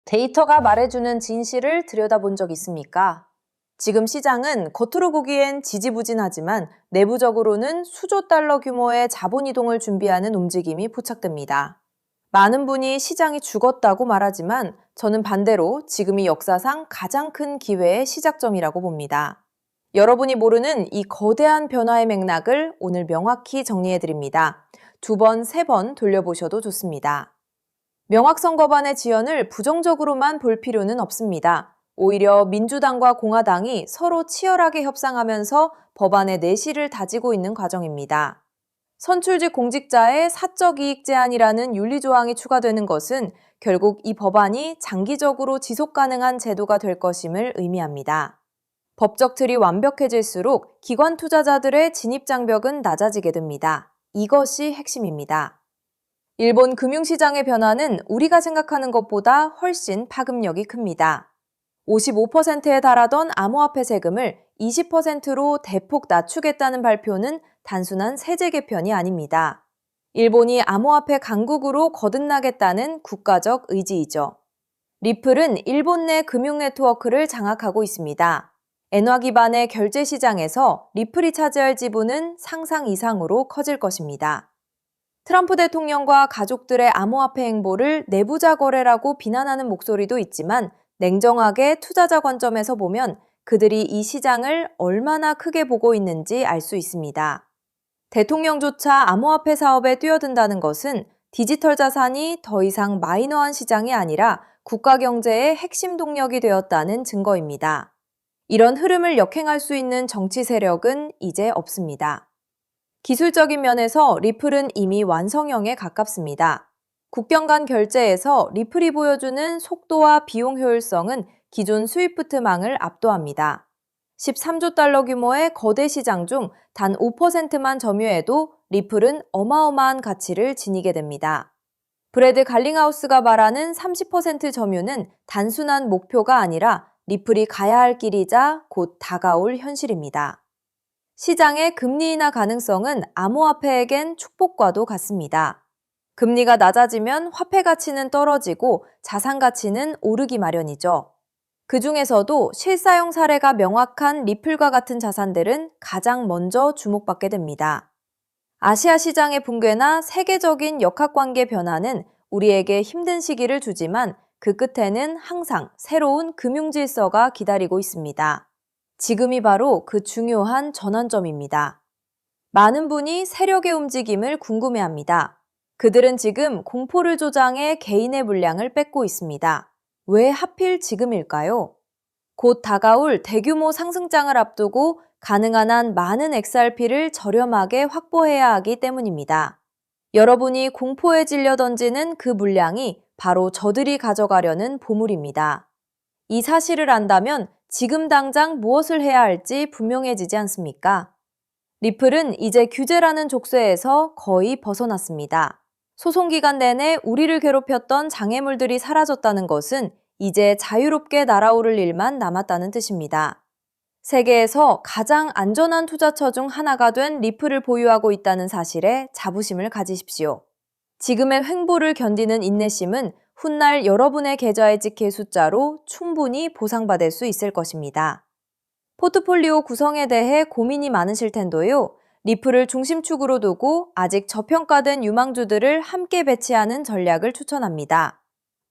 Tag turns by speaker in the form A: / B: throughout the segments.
A: 데이터가 말해주는 진실을 들여다본 적 있습니까? 지금 시장은 겉으로 보기엔 지지부진하지만 내부적으로는 수조 달러 규모의 자본 이동을 준비하는 움직임이 포착됩니다. 많은 분이 시장이 죽었다고 말하지만 저는 반대로 지금이 역사상 가장 큰 기회의 시작점이라고 봅니다. 여러분이 모르는 이 거대한 변화의 맥락을 오늘 명확히 정리해드립니다. 2번, 3번 돌려보셔도 좋습니다. 명확선거반의 지연을 부정적으로만 볼 필요는 없습니다. 오히려 민주당과 공화당이 서로 치열하게 협상하면서 법안의 내실을 다지고 있는 과정입니다. 선출직 공직자의 사적 이익 제한이라는 윤리조항이 추가되는 것은 결국 이 법안이 장기적으로 지속 가능한 제도가 될 것임을 의미합니다. 법적 틀이 완벽해질수록 기관 투자자들의 진입 장벽은 낮아지게 됩니다. 이것이 핵심입니다. 일본 금융시장의 변화는 우리가 생각하는 것보다 훨씬 파급력이 큽니다. 55%에 달하던 암호화폐 세금을 20%로 대폭 낮추겠다는 발표는 단순한 세제 개편이 아닙니다. 일본이 암호화폐 강국으로 거듭나겠다는 국가적 의지이죠. 리플은 일본 내 금융 네트워크를 장악하고 있습니다. 엔화 기반의 결제 시장에서 리플이 차지할 지분은 상상 이상으로 커질 것입니다. 트럼프 대통령과 가족들의 암호화폐 행보를 내부자 거래라고 비난하는 목소리도 있지만 냉정하게 투자자 관점에서 보면 그들이 이 시장을 얼마나 크게 보고 있는지 알 수 있습니다. 대통령조차 암호화폐 사업에 뛰어든다는 것은 디지털 자산이 더 이상 마이너한 시장이 아니라 국가 경제의 핵심 동력이 되었다는 증거입니다. 이런 흐름을 역행할 수 있는 정치 세력은 이제 없습니다. 기술적인 면에서 리플은 이미 완성형에 가깝습니다. 국경 간 결제에서 리플이 보여주는 속도와 비용 효율성은 기존 스위프트망을 압도합니다. 13조 달러 규모의 거대 시장 중 단 5%만 점유해도 리플은 어마어마한 가치를 지니게 됩니다. 브래드 갈링하우스가 말하는 30% 점유는 단순한 목표가 아니라 리플이 가야 할 길이자 곧 다가올 현실입니다. 시장의 금리 인하 가능성은 암호화폐에겐 축복과도 같습니다. 금리가 낮아지면 화폐 가치는 떨어지고 자산 가치는 오르기 마련이죠. 그 중에서도 실사용 사례가 명확한 리플과 같은 자산들은 가장 먼저 주목받게 됩니다. 아시아 시장의 붕괴나 세계적인 역학관계 변화는 우리에게 힘든 시기를 주지만 그 끝에는 항상 새로운 금융 질서가 기다리고 있습니다. 지금이 바로 그 중요한 전환점입니다. 많은 분이 세력의 움직임을 궁금해합니다. 그들은 지금 공포를 조장해 개인의 물량을 뺏고 있습니다. 왜 하필 지금일까요? 곧 다가올 대규모 상승장을 앞두고 가능한 한 많은 XRP를 저렴하게 확보해야 하기 때문입니다. 여러분이 공포에 질려 던지는 그 물량이 바로 저들이 가져가려는 보물입니다. 이 사실을 안다면 지금 당장 무엇을 해야 할지 분명해지지 않습니까? 리플은 이제 규제라는 족쇄에서 거의 벗어났습니다. 소송기간 내내 우리를 괴롭혔던 장애물들이 사라졌다는 것은 이제 자유롭게 날아오를 일만 남았다는 뜻입니다. 세계에서 가장 안전한 투자처 중 하나가 된 리플을 보유하고 있다는 사실에 자부심을 가지십시오. 지금의 횡보를 견디는 인내심은 훗날 여러분의 계좌에 찍힐 숫자로 충분히 보상받을 수 있을 것입니다. 포트폴리오 구성에 대해 고민이 많으실 텐데요. 리플을 중심축으로 두고 아직 저평가된 유망주들을 함께 배치하는 전략을 추천합니다.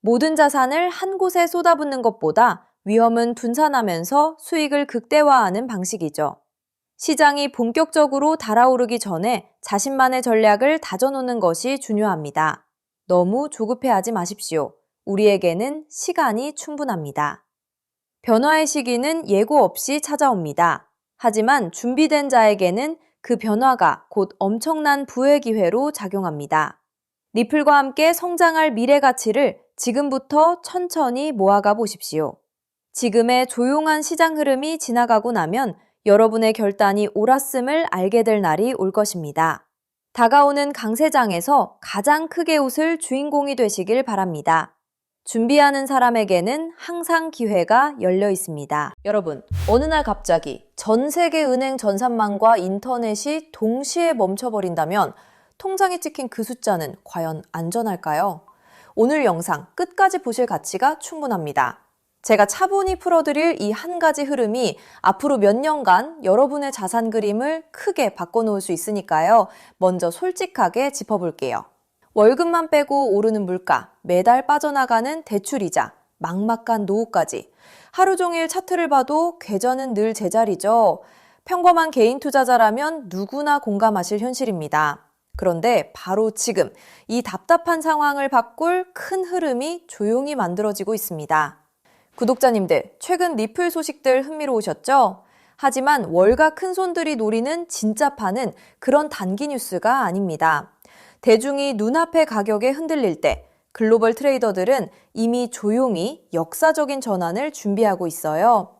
A: 모든 자산을 한 곳에 쏟아붓는 것보다 위험은 분산하면서 수익을 극대화하는 방식이죠. 시장이 본격적으로 달아오르기 전에 자신만의 전략을 다져놓는 것이 중요합니다. 너무 조급해하지 마십시오. 우리에게는 시간이 충분합니다. 변화의 시기는 예고 없이 찾아옵니다. 하지만 준비된 자에게는 그 변화가 곧 엄청난 부의 기회로 작용합니다. 리플과 함께 성장할 미래 가치를 지금부터 천천히 모아가 보십시오. 지금의 조용한 시장 흐름이 지나가고 나면 여러분의 결단이 옳았음을 알게 될 날이 올 것입니다. 다가오는 강세장에서 가장 크게 웃을 주인공이 되시길 바랍니다. 준비하는 사람에게는 항상 기회가 열려 있습니다. 여러분, 어느 날 갑자기 전 세계 은행 전산망과 인터넷이 동시에 멈춰버린다면 통장에 찍힌 그 숫자는 과연 안전할까요? 오늘 영상 끝까지 보실 가치가 충분합니다. 제가 차분히 풀어드릴 이 한 가지 흐름이 앞으로 몇 년간 여러분의 자산 그림을 크게 바꿔놓을 수 있으니까요. 먼저 솔직하게 짚어볼게요. 월급만 빼고 오르는 물가, 매달 빠져나가는 대출이자, 막막한 노후까지. 하루 종일 차트를 봐도 궤전은 늘 제자리죠. 평범한 개인 투자자라면 누구나 공감하실 현실입니다. 그런데 바로 지금 이 답답한 상황을 바꿀 큰 흐름이 조용히 만들어지고 있습니다. 구독자님들, 최근 리플 소식들 흥미로우셨죠? 하지만 월가 큰손들이 노리는 진짜 판은 그런 단기 뉴스가 아닙니다. 대중이 눈앞의 가격에 흔들릴 때 글로벌 트레이더들은 이미 조용히 역사적인 전환을 준비하고 있어요.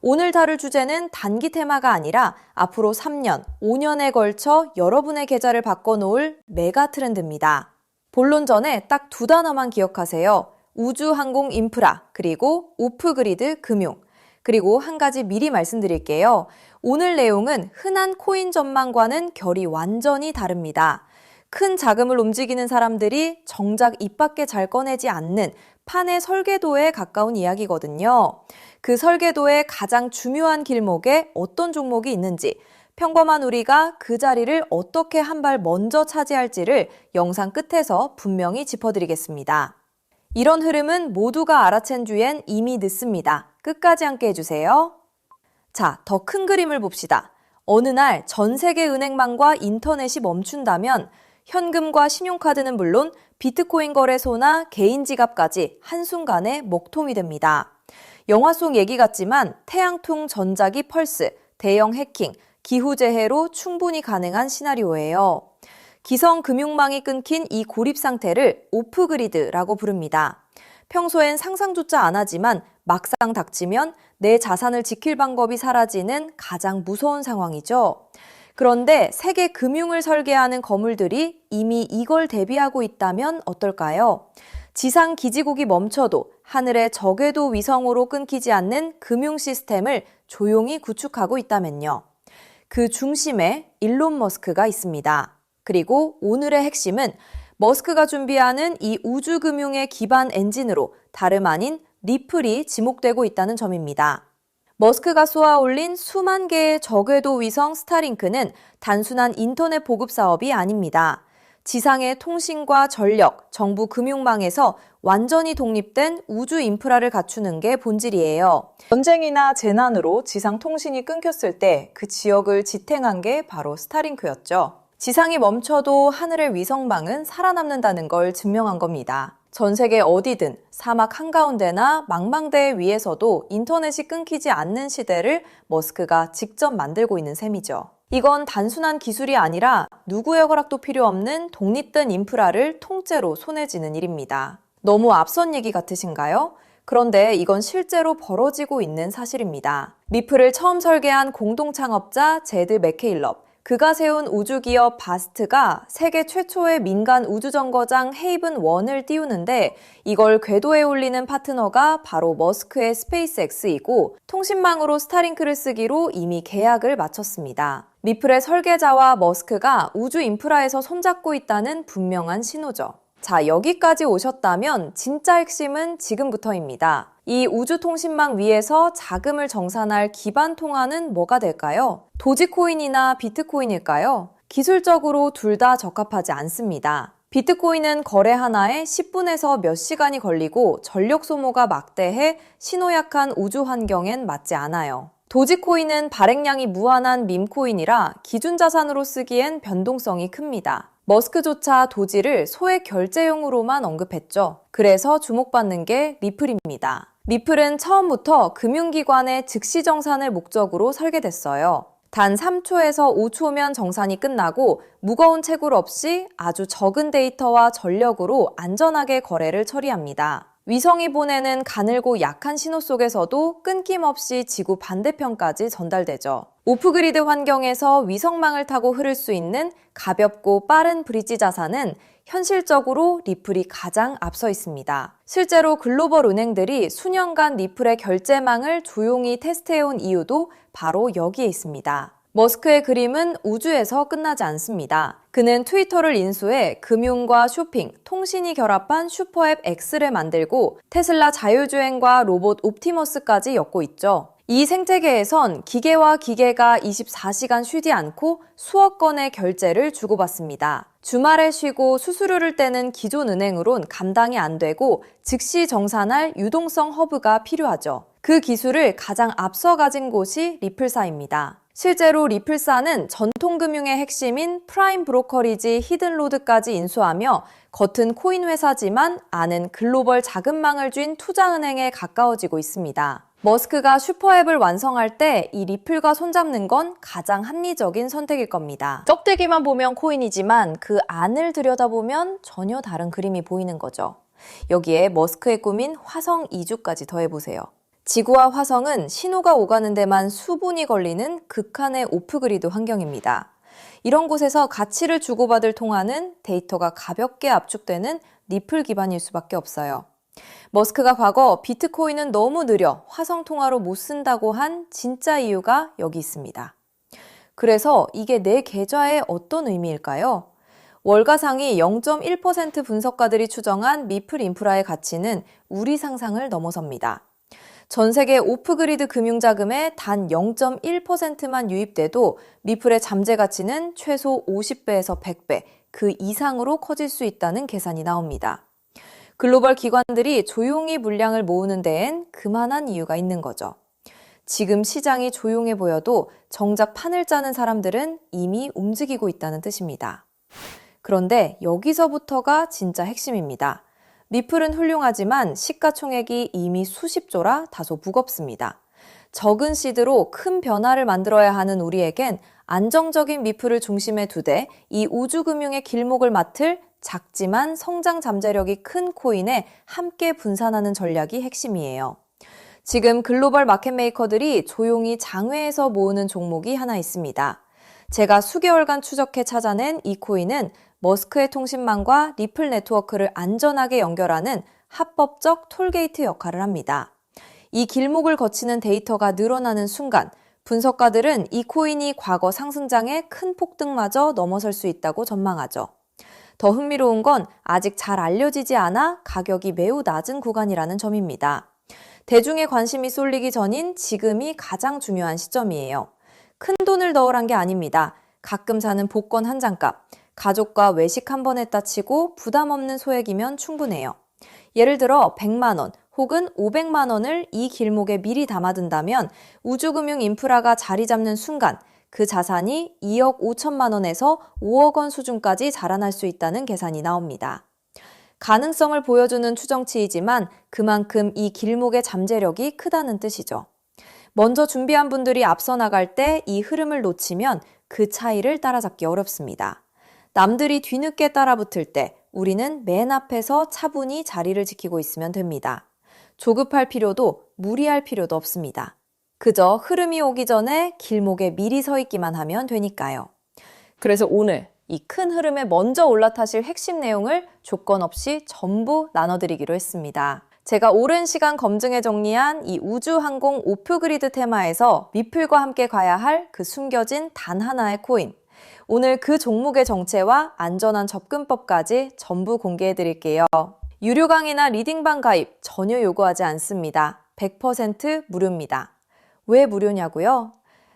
A: 오늘 다룰 주제는 단기 테마가 아니라 앞으로 3년, 5년에 걸쳐 여러분의 계좌를 바꿔놓을 메가 트렌드입니다. 본론 전에 딱 두 단어만 기억하세요. 우주, 항공, 인프라, 그리고 오프그리드, 금융. 그리고 한 가지 미리 말씀드릴게요. 오늘 내용은 흔한 코인 전망과는 결이 완전히 다릅니다. 큰 자금을 움직이는 사람들이 정작 입 밖에 잘 꺼내지 않는 판의 설계도에 가까운 이야기거든요. 그 설계도의 가장 중요한 길목에 어떤 종목이 있는지, 평범한 우리가 그 자리를 어떻게 한 발 먼저 차지할지를 영상 끝에서 분명히 짚어드리겠습니다. 이런 흐름은 모두가 알아챈 뒤엔 이미 늦습니다. 끝까지 함께 해주세요. 자, 더 큰 그림을 봅시다. 어느 날 전 세계 은행망과 인터넷이 멈춘다면 현금과 신용카드는 물론 비트코인 거래소나 개인 지갑까지 한순간에 먹통이 됩니다. 영화 속 얘기 같지만 태양풍 전자기 펄스, 대형 해킹, 기후재해로 충분히 가능한 시나리오예요. 기성 금융망이 끊긴 이 고립 상태를 오프그리드라고 부릅니다. 평소엔 상상조차 안 하지만 막상 닥치면 내 자산을 지킬 방법이 사라지는 가장 무서운 상황이죠. 그런데 세계 금융을 설계하는 거물들이 이미 이걸 대비하고 있다면 어떨까요? 지상 기지국이 멈춰도 하늘의 저궤도 위성으로 끊기지 않는 금융 시스템을 조용히 구축하고 있다면요. 그 중심에 일론 머스크가 있습니다. 그리고 오늘의 핵심은 머스크가 준비하는 이 우주금융의 기반 엔진으로 다름 아닌 리플이 지목되고 있다는 점입니다. 머스크가 쏘아올린 수만 개의 저궤도 위성 스타링크는 단순한 인터넷 보급 사업이 아닙니다. 지상의 통신과 전력, 정부 금융망에서 완전히 독립된 우주 인프라를 갖추는 게 본질이에요. 전쟁이나 재난으로 지상 통신이 끊겼을 때 그 지역을 지탱한 게 바로 스타링크였죠. 지상이 멈춰도 하늘의 위성망은 살아남는다는 걸 증명한 겁니다. 전 세계 어디든 사막 한가운데나 망망대해 위에서도 인터넷이 끊기지 않는 시대를 머스크가 직접 만들고 있는 셈이죠. 이건 단순한 기술이 아니라 누구의 허락도 필요 없는 독립된 인프라를 통째로 손에 쥐는 일입니다. 너무 앞선 얘기 같으신가요? 그런데 이건 실제로 벌어지고 있는 사실입니다. 리플을 처음 설계한 공동 창업자 제드 맥케일럽, 그가 세운 우주기업 바스트가 세계 최초의 민간 우주정거장 헤이븐1을 띄우는데 이걸 궤도에 올리는 파트너가 바로 머스크의 스페이스X이고 통신망으로 스타링크를 쓰기로 이미 계약을 마쳤습니다. 리플의 설계자와 머스크가 우주 인프라에서 손잡고 있다는 분명한 신호죠. 자, 여기까지 오셨다면 진짜 핵심은 지금부터입니다. 이 우주통신망 위에서 자금을 정산할 기반 통화는 뭐가 될까요? 도지코인이나 비트코인일까요? 기술적으로 둘 다 적합하지 않습니다. 비트코인은 거래 하나에 10분에서 몇 시간이 걸리고 전력 소모가 막대해 신호약한 우주 환경엔 맞지 않아요. 도지코인은 발행량이 무한한 밈코인이라 기준 자산으로 쓰기엔 변동성이 큽니다. 머스크조차 도지를 소액 결제용으로만 언급했죠. 그래서 주목받는 게 리플입니다. 리플은 처음부터 금융기관의 즉시 정산을 목적으로 설계됐어요. 단 3초에서 5초면 정산이 끝나고 무거운 채굴 없이 아주 적은 데이터와 전력으로 안전하게 거래를 처리합니다. 위성이 보내는 가늘고 약한 신호 속에서도 끊김없이 지구 반대편까지 전달되죠. 오프그리드 환경에서 위성망을 타고 흐를 수 있는 가볍고 빠른 브릿지 자산은 현실적으로 리플이 가장 앞서 있습니다. 실제로 글로벌 은행들이 수년간 리플의 결제망을 조용히 테스트해온 이유도 바로 여기에 있습니다. 머스크의 그림은 우주에서 끝나지 않습니다. 그는 트위터를 인수해 금융과 쇼핑, 통신이 결합한 슈퍼앱 X를 만들고 테슬라 자율주행과 로봇 옵티머스까지 엮고 있죠. 이 생태계에선 기계와 기계가 24시간 쉬지 않고 수억 건의 결제를 주고받습니다. 주말에 쉬고 수수료를 떼는 기존 은행으론 감당이 안 되고 즉시 정산할 유동성 허브가 필요하죠. 그 기술을 가장 앞서 가진 곳이 리플사입니다. 실제로 리플사는 전통금융의 핵심인 프라임 브로커리지 히든로드까지 인수하며 겉은 코인 회사지만 안은 글로벌 자금망을 쥔 투자은행에 가까워지고 있습니다. 머스크가 슈퍼앱을 완성할 때 이 리플과 손잡는 건 가장 합리적인 선택일 겁니다. 쩍대기만 보면 코인이지만 그 안을 들여다보면 전혀 다른 그림이 보이는 거죠. 여기에 머스크의 꿈인 화성 이주까지 더해보세요. 지구와 화성은 신호가 오가는 데만 수분이 걸리는 극한의 오프그리드 환경입니다. 이런 곳에서 가치를 주고받을 통화는 데이터가 가볍게 압축되는 리플 기반일 수밖에 없어요. 머스크가 과거 비트코인은 너무 느려 화성 통화로 못 쓴다고 한 진짜 이유가 여기 있습니다. 그래서 이게 내 계좌에 어떤 의미일까요? 월가상위 0.1% 분석가들이 추정한 리플 인프라의 가치는 우리 상상을 넘어섭니다. 전 세계 오프그리드 금융자금의 단 0.1%만 유입돼도 리플의 잠재 가치는 최소 50배에서 100배, 그 이상으로 커질 수 있다는 계산이 나옵니다. 글로벌 기관들이 조용히 물량을 모으는 데엔 그만한 이유가 있는 거죠. 지금 시장이 조용해 보여도 정작 판을 짜는 사람들은 이미 움직이고 있다는 뜻입니다. 그런데 여기서부터가 진짜 핵심입니다. 리플은 훌륭하지만 시가총액이 이미 수십조라 다소 무겁습니다. 적은 시드로 큰 변화를 만들어야 하는 우리에겐 안정적인 리플을 중심에 두되 이 우주금융의 길목을 맡을 작지만 성장 잠재력이 큰 코인에 함께 분산하는 전략이 핵심이에요. 지금 글로벌 마켓메이커들이 조용히 장외에서 모으는 종목이 하나 있습니다. 제가 수개월간 추적해 찾아낸 이 코인은 머스크의 통신망과 리플 네트워크를 안전하게 연결하는 합법적 톨게이트 역할을 합니다. 이 길목을 거치는 데이터가 늘어나는 순간 분석가들은 이 코인이 과거 상승장의 큰 폭등마저 넘어설 수 있다고 전망하죠. 더 흥미로운 건 아직 잘 알려지지 않아 가격이 매우 낮은 구간이라는 점입니다. 대중의 관심이 쏠리기 전인 지금이 가장 중요한 시점이에요. 큰 돈을 넣으란 게 아닙니다. 가끔 사는 복권 한 장값, 가족과 외식 한 번 했다 치고 부담 없는 소액이면 충분해요. 예를 들어 100만 원 혹은 500만 원을 이 길목에 미리 담아둔다면 우주금융 인프라가 자리 잡는 순간 그 자산이 2억 5천만 원에서 5억 원 수준까지 자라날 수 있다는 계산이 나옵니다. 가능성을 보여주는 추정치이지만 그만큼 이 길목의 잠재력이 크다는 뜻이죠. 먼저 준비한 분들이 앞서 나갈 때 이 흐름을 놓치면 그 차이를 따라잡기 어렵습니다. 남들이 뒤늦게 따라붙을 때 우리는 맨 앞에서 차분히 자리를 지키고 있으면 됩니다. 조급할 필요도 무리할 필요도 없습니다. 그저 흐름이 오기 전에 길목에 미리 서 있기만 하면 되니까요. 그래서 오늘 이 큰 흐름에 먼저 올라타실 핵심 내용을 조건 없이 전부 나눠드리기로 했습니다. 제가 오랜 시간 검증해 정리한 이 우주항공 오프그리드 테마에서 리플과 함께 가야 할 그 숨겨진 단 하나의 코인. 오늘 그 종목의 정체와 안전한 접근법까지 전부 공개해 드릴게요. 유료 강의나 리딩방 가입 전혀 요구하지 않습니다. 100% 무료입니다. 왜 무료냐고요?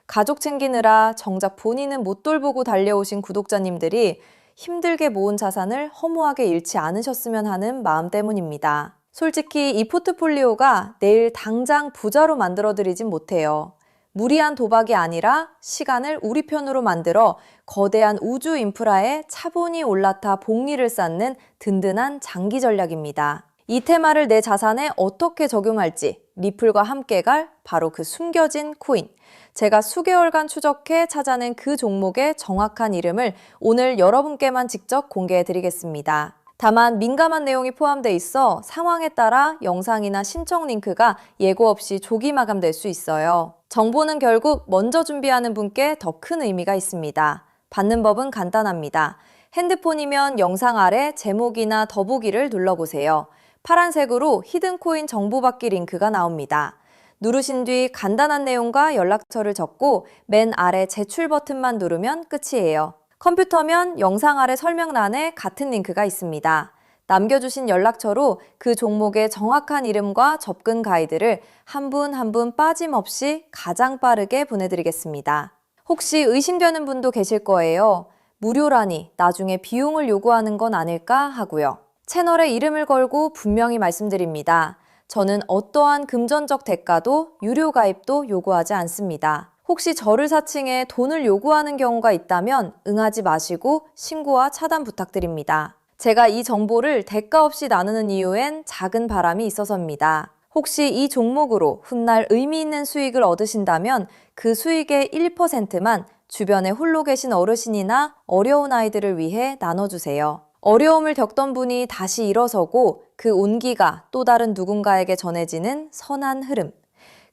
A: 가족 챙기느라 정작 본인은 못 돌보고 달려오신 구독자님들이 힘들게 모은 자산을 허무하게 잃지 않으셨으면 하는 마음 때문입니다. 솔직히 이 포트폴리오가 내일 당장 부자로 만들어드리진 못해요. 무리한 도박이 아니라 시간을 우리 편으로 만들어 거대한 우주 인프라에 차분히 올라타 복리를 쌓는 든든한 장기 전략입니다. 이 테마를 내 자산에 어떻게 적용할지 리플과 함께 갈 바로 그 숨겨진 코인. 제가 수개월간 추적해 찾아낸 그 종목의 정확한 이름을 오늘 여러분께만 직접 공개해 드리겠습니다. 다만 민감한 내용이 포함되어 있어 상황에 따라 영상이나 신청 링크가 예고 없이 조기 마감될 수 있어요. 정보는 결국 먼저 준비하는 분께 더 큰 의미가 있습니다. 받는 법은 간단합니다. 핸드폰이면 영상 아래 제목이나 더보기를 눌러보세요. 파란색으로 히든코인 정보 받기 링크가 나옵니다. 누르신 뒤 간단한 내용과 연락처를 적고 맨 아래 제출 버튼만 누르면 끝이에요. 컴퓨터면 영상 아래 설명란에 같은 링크가 있습니다. 남겨주신 연락처로 그 종목의 정확한 이름과 접근 가이드를 한 분 한 분 빠짐없이 가장 빠르게 보내드리겠습니다. 혹시 의심되는 분도 계실 거예요. 무료라니 나중에 비용을 요구하는 건 아닐까 하고요. 채널에 이름을 걸고 분명히 말씀드립니다. 저는 어떠한 금전적 대가도 유료 가입도 요구하지 않습니다. 혹시 저를 사칭해 돈을 요구하는 경우가 있다면 응하지 마시고 신고와 차단 부탁드립니다. 제가 이 정보를 대가 없이 나누는 이유엔 작은 바람이 있어서입니다. 혹시 이 종목으로 훗날 의미 있는 수익을 얻으신다면 그 수익의 1%만 주변에 홀로 계신 어르신이나 어려운 아이들을 위해 나눠주세요. 어려움을 겪던 분이 다시 일어서고 그 온기가 또 다른 누군가에게 전해지는 선한 흐름.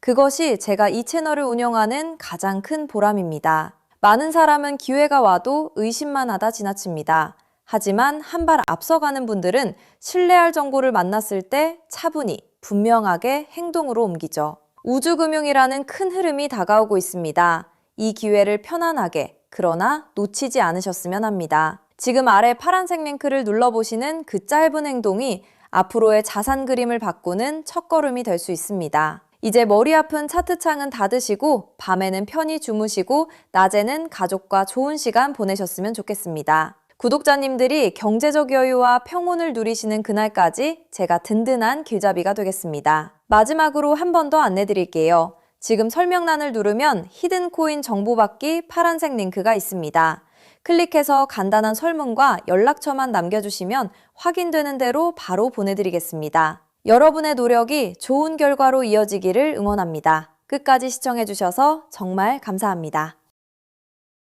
A: 그것이 제가 이 채널을 운영하는 가장 큰 보람입니다. 많은 사람은 기회가 와도 의심만 하다 지나칩니다. 하지만 한 발 앞서가는 분들은 신뢰할 정보를 만났을 때 차분히 분명하게 행동으로 옮기죠. 우주금융이라는 큰 흐름이 다가오고 있습니다. 이 기회를 편안하게 그러나 놓치지 않으셨으면 합니다. 지금 아래 파란색 링크를 눌러보시는 그 짧은 행동이 앞으로의 자산 그림을 바꾸는 첫걸음이 될 수 있습니다. 이제 머리 아픈 차트창은 닫으시고 밤에는 편히 주무시고 낮에는 가족과 좋은 시간 보내셨으면 좋겠습니다. 구독자님들이 경제적 여유와 평온을 누리시는 그날까지 제가 든든한 길잡이가 되겠습니다. 마지막으로 한 번 더 안내드릴게요. 지금 설명란을 누르면 히든 코인 정보 받기 파란색 링크가 있습니다. 클릭해서 간단한 설문과 연락처만 남겨주시면 확인되는 대로 바로 보내드리겠습니다. 여러분의 노력이 좋은 결과로 이어지기를 응원합니다. 끝까지 시청해주셔서 정말 감사합니다.